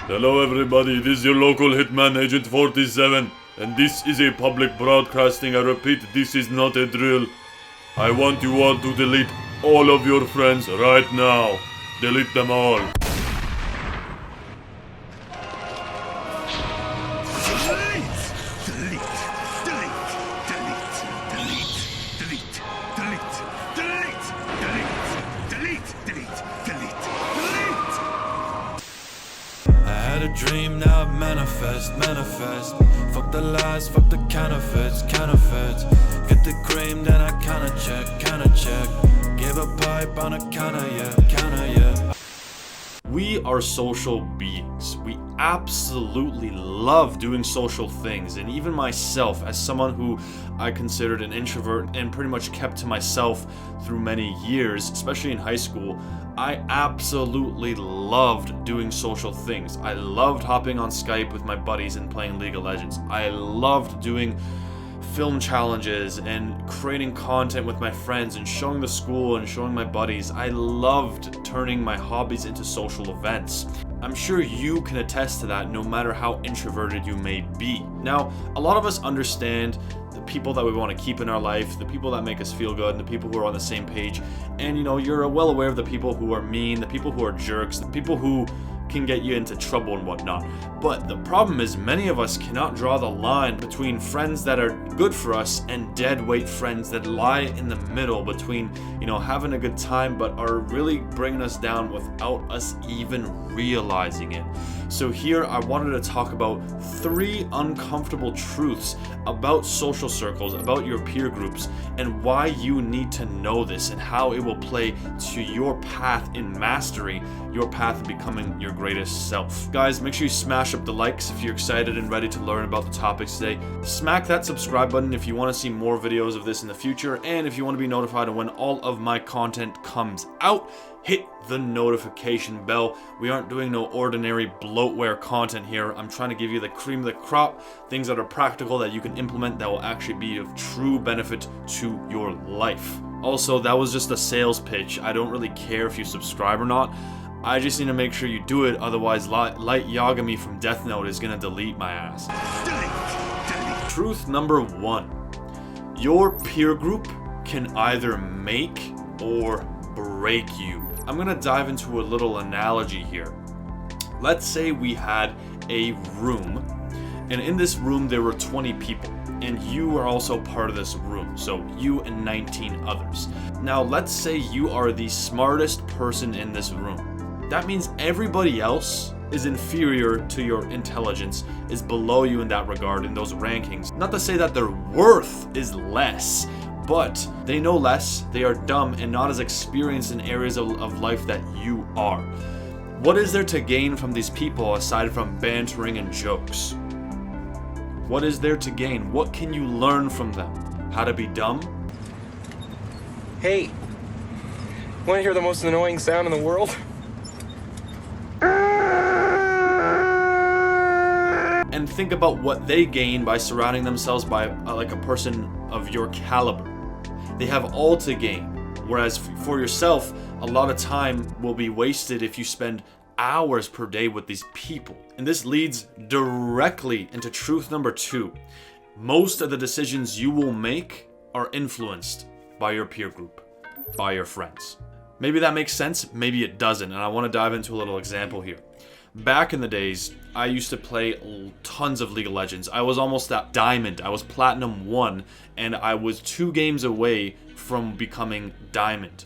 Hello everybody, this is your local hitman Agent 47, and this is a public broadcasting. I repeat, this is not a drill. I want you all to delete all of your friends right now. Delete them all. Dream now manifest. Fuck the lies, fuck the counterfeits. Get the cream, then I kinda check. Give a pipe on a counter, yeah. We are social beings. We absolutely love doing social things, and even myself, as someone who I considered an introvert and pretty much kept to myself through many years, especially in high school, I absolutely loved doing social things. I loved hopping on Skype with my buddies and playing League of Legends. I loved doing film challenges and creating content with my friends and showing the school and showing my buddies. I loved turning my hobbies into social events. I'm sure you can attest to that, no matter how introverted you may be. Now, a lot of us understand the people that we want to keep in our life, the people that make us feel good, and the people who are on the same page. And you're well aware of the people who are mean, the people who are jerks, the people who can get you into trouble and whatnot. But the problem is, many of us cannot draw the line between friends that are good for us and deadweight friends that lie in the middle between, having a good time but are really bringing us down without us even realizing it. So here I wanted to talk about 3 uncomfortable truths about social circles, about your peer groups, and why you need to know this and how it will play to your path in mastery, your path in becoming your greatest self. Guys, make sure you smash up the likes if you're excited and ready to learn about the topics today. Smack that subscribe button if you want to see more videos of this in the future, and if you want to be notified of when all of my content comes out, hit the notification bell. We aren't doing no ordinary bloatware content here. I'm trying to give you the cream of the crop, things that are practical that you can implement that will actually be of true benefit to your life. Also, that was just a sales pitch. I don't really care if you subscribe or not. I just need to make sure you do it, otherwise Light Yagami from Death Note is gonna delete my ass. Truth number 1. Your peer group can either make or break you. I'm gonna dive into a little analogy here. Let's say we had a room, and in this room there were 20 people, and you are also part of this room, so you and 19 others. Now let's say you are the smartest person in this room. That means everybody else is inferior to your intelligence, is below you in that regard, in those rankings. Not to say that their worth is less, but they know less, they are dumb, and not as experienced in areas of life that you are. What is there to gain from these people aside from bantering and jokes? What is there to gain? What can you learn from them? How to be dumb? Hey, want to hear the most annoying sound in the world? And think about what they gain by surrounding themselves by like a person of your caliber. They have all to gain, whereas for yourself, a lot of time will be wasted if you spend hours per day with these people. And this leads directly into truth number 2. Most of the decisions you will make are influenced by your peer group, by your friends. Maybe that makes sense, maybe it doesn't, and I want to dive into a little example here. Back in the days, I used to play tons of League of Legends. I was almost at Diamond. I was Platinum 1, and I was 2 games away from becoming Diamond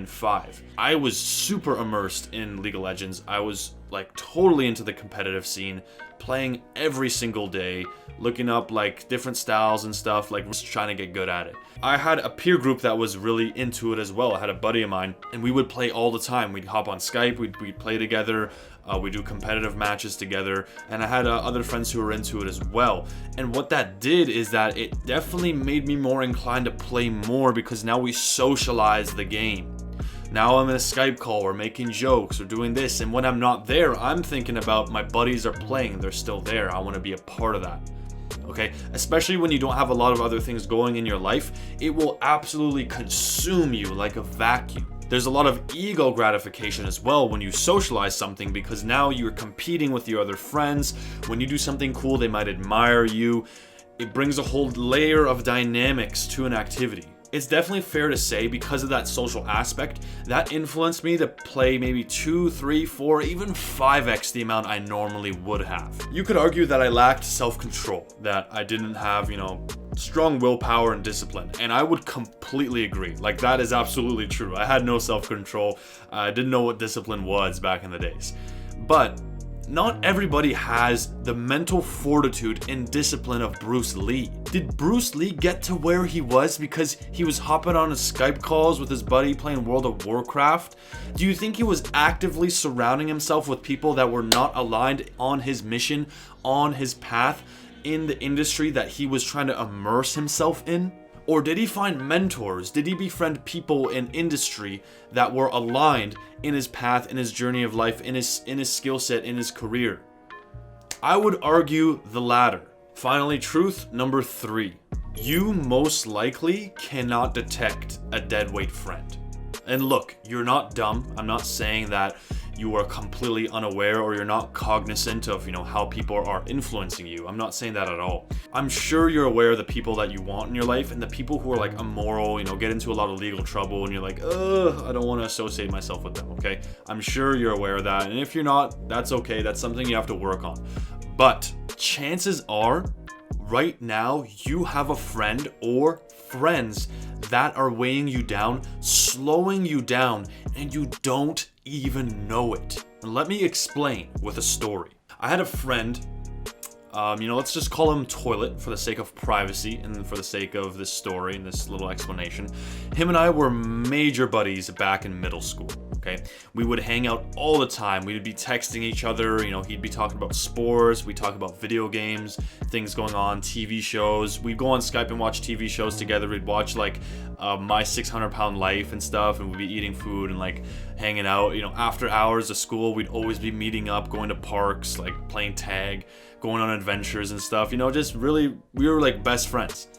5. I was super immersed in League of Legends. I was totally into the competitive scene, playing every single day, looking up different styles and stuff, just trying to get good at it. I had a peer group that was really into it as well. I had a buddy of mine, and we would play all the time. We'd hop on Skype, we'd play together, we'd do competitive matches together, and I had other friends who were into it as well. And what that did is that it definitely made me more inclined to play more, because now we socialize the game. Now I'm in a Skype call, we're making jokes, we're doing this, and when I'm not there, I'm thinking about my buddies are playing, they're still there, I want to be a part of that. Okay, especially when you don't have a lot of other things going in your life, it will absolutely consume you like a vacuum. There's a lot of ego gratification as well when you socialize something, because now you're competing with your other friends. When you do something cool, they might admire you. It brings a whole layer of dynamics to an activity. It's definitely fair to say, because of that social aspect, that influenced me to play maybe 2, 3, 4, even 5x the amount I normally would have. You could argue that I lacked self-control, that I didn't have, strong willpower and discipline, and I would completely agree. Like, that is absolutely true. I had no self-control. I didn't know what discipline was back in the days. But not everybody has the mental fortitude and discipline of Bruce Lee. Did Bruce Lee get to where he was because he was hopping on his Skype calls with his buddy playing World of Warcraft? Do you think he was actively surrounding himself with people that were not aligned on his mission, on his path, in the industry that he was trying to immerse himself in? Or did he find mentors? Did he befriend people in industry that were aligned in his path, in his journey of life, in his skill set, in his career? I would argue the latter. Finally, truth number 3. You most likely cannot detect a deadweight friend. And look, you're not dumb. I'm not saying that you are completely unaware or you're not cognizant of, how people are influencing you. I'm not saying that at all. I'm sure you're aware of the people that you want in your life, and the people who are like immoral, get into a lot of legal trouble, and you're like, I don't want to associate myself with them, okay? I'm sure you're aware of that, and if you're not, that's okay. That's something you have to work on. But chances are, right now, you have a friend or friends that are weighing you down, slowing you down, and you don't even know it. And let me explain with a story. I had a friend, let's just call him Toilet for the sake of privacy and for the sake of this story and this little explanation. Him and I were major buddies back in middle school. Okay, we would hang out all the time. We would be texting each other. He'd be talking about sports. We'd talk about video games, things going on, TV shows. We'd go on Skype and watch TV shows together. We'd watch like My 600-Pound Life and stuff, and we'd be eating food and like hanging out. After hours of school, we'd always be meeting up, going to parks, like playing tag, going on adventures and stuff. Just really, we were like best friends,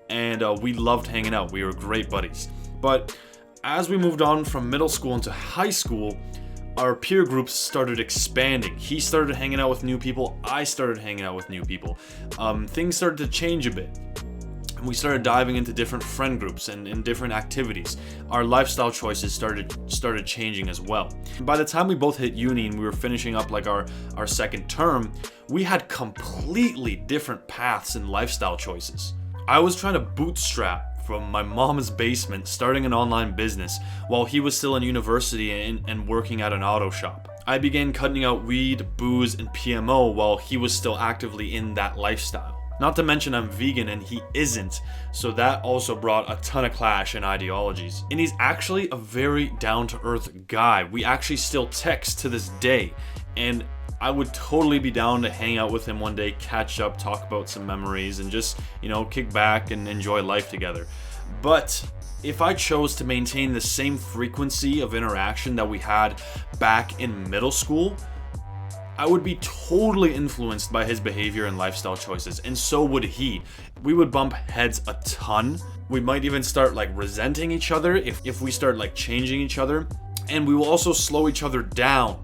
and we loved hanging out. We were great buddies. But as we moved on from middle school into high school, our peer groups started expanding. He started hanging out with new people. I started hanging out with new people. Things started to change a bit. And we started diving into different friend groups and different activities. Our lifestyle choices started changing as well. By the time we both hit uni and we were finishing up like our second term, we had completely different paths and lifestyle choices. I was trying to bootstrap from my mom's basement, starting an online business, while he was still in university and working at an auto shop. I began cutting out weed, booze, and PMO while he was still actively in that lifestyle. Not to mention I'm vegan and he isn't, so that also brought a ton of clash in ideologies. And he's actually a very down-to-earth guy. We actually still text to this day, and I would totally be down to hang out with him one day, catch up, talk about some memories, and just, kick back and enjoy life together. But if I chose to maintain the same frequency of interaction that we had back in middle school, I would be totally influenced by his behavior and lifestyle choices, and so would he. We would bump heads a ton. We might even start like resenting each other if we start like changing each other, and we will also slow each other down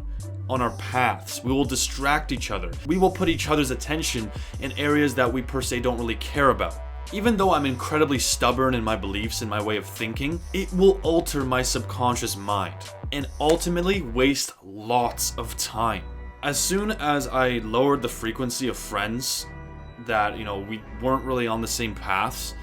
on our paths. We will distract each other. We will put each other's attention in areas that we per se don't really care about. Even though I'm incredibly stubborn in my beliefs and my way of thinking, it will alter my subconscious mind and ultimately waste lots of time. As soon as I lowered the frequency of friends that, we weren't really on the same paths,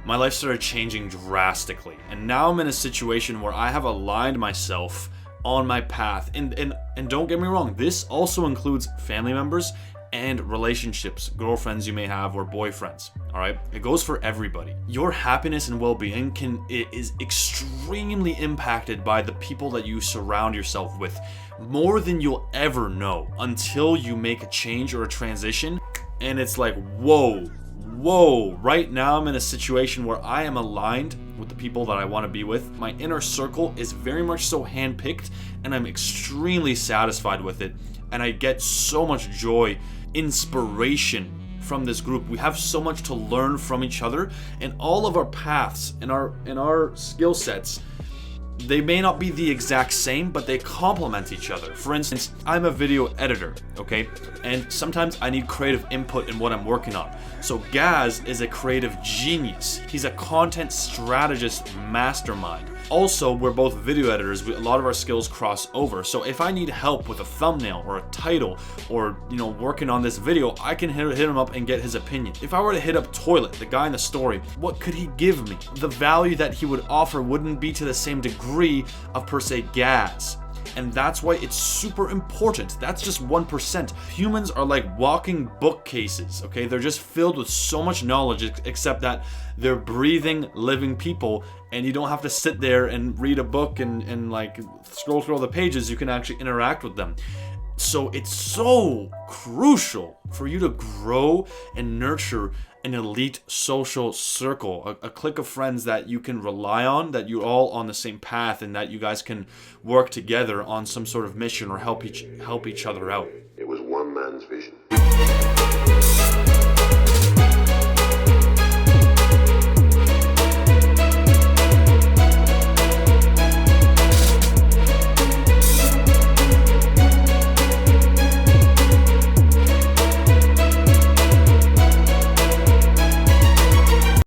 my life started changing drastically. And now I'm in a situation where I have aligned myself on my path, and don't get me wrong, this also includes family members and relationships, girlfriends you may have or boyfriends. All right, it goes for everybody. Your happiness and well-being is extremely impacted by the people that you surround yourself with, more than you'll ever know until you make a change or a transition, and it's like, whoa. Right now I'm in a situation where I am aligned with the people that I want to be with. My inner circle is very much so handpicked, and I'm extremely satisfied with it. And I get so much joy, inspiration from this group. We have so much to learn from each other, and all of our paths and our skill sets They may not be the exact same, but they complement each other. For instance, I'm a video editor, okay? And sometimes I need creative input in what I'm working on. So Gaz is a creative genius. He's a content strategist mastermind. Also, we're both video editors. A lot of our skills cross over. So if I need help with a thumbnail or a title or, working on this video, I can hit him up and get his opinion. If I were to hit up Toilet, the guy in the story, what could he give me? The value that he would offer wouldn't be to the same degree of per se Gaz. And that's why it's super important. That's just 1%. Humans are like walking bookcases, okay? They're just filled with so much knowledge, except that they're breathing, living people, and you don't have to sit there and read a book and like scroll through all the pages. You can actually interact with them. So it's so crucial for you to grow and nurture an elite social circle, a clique of friends that you can rely on, that you're all on the same path, and that you guys can work together on some sort of mission or help each other out. It was one man's vision.